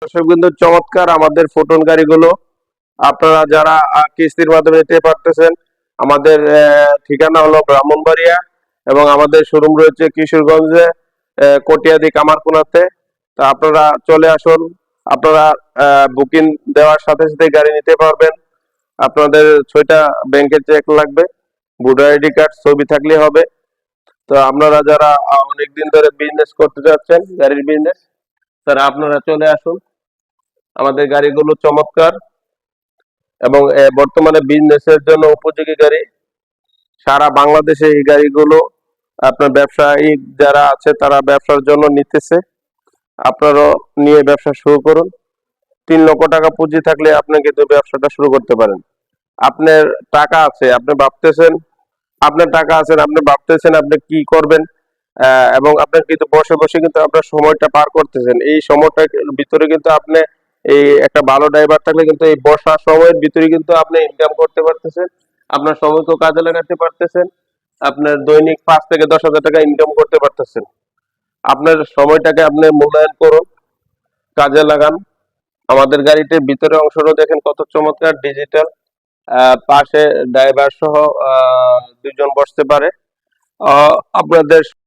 দর্শক বিন্দু, চমৎকার আমাদের ফোটন গাড়িগুলো আপনারা যারা কিস্তির মাধ্যমে নিতে পারতেছেন। আমাদের ঠিকানা হলো ব্রাহ্মণবাড়িয়া এবং আমাদের শোরুম রয়েছে কিশোরগঞ্জে, কটিয়াদি কামারকুনাতে। তা আপনারা চলে আসুন। আপনারা বুকিং দেওয়ার সাথে সাথে গাড়ি নিতে পারবেন। আপনাদের 6টা ব্যাংকের চেক লাগবে, ভোটার আইডি কার্ড, ছবি থাকলে হবে। তো আপনারা যারা অনেকদিন ধরে বিজনেস করতে যাচ্ছেন, গাড়ির বিজনেস, তারা আপনারা চলে আসুন। আমাদের গাড়িগুলো চমৎকার এবং বর্তমানে বিজনেসের জন্য উপযোগী গাড়ি। সারা বাংলাদেশে এই গাড়িগুলো আপনার ব্যবসায়িক যারা আছে তারা ব্যবসার জন্য নিতেছে। আপনারাও নিয়ে ব্যবসা শুরু করুন। 3 লক্ষ টাকা পুঁজি থাকলে আপনি কিন্তু ব্যবসাটা শুরু করতে পারেন। আপনার টাকা আছে, আপনি ভাবতেছেন, আপনার টাকা আছে, আপনি ভাবতেছেন আপনি কি করবেন, এবং আপনার কিন্তু বসে বসে কিন্তু আপনার সময়টা পার করতেছেন। এই সময়টার ভিতরে কিন্তু আপনি এই একটা ভালো ড্রাইভার থাকলে কিন্তু এই বসার সময়ের ভিতরে কিন্তু আপনি ইনকাম করতে পারতেছেন। আপনার সময়কেও কাজে লাগাতে পারতেছেন। আপনার দৈনিক 5 থেকে 10 হাজার টাকা ইনকাম করতে পারতেছেন। আপনার সময়টাকে আপনি মূল্যায়ন করুন, কাজে লাগান। আমাদের গাড়িটির ভিতরে অংশটা দেখেন কত চমৎকার, ডিজিটাল। পাশে ড্রাইভার সহ 2 জন বসতে পারে। আপনাদের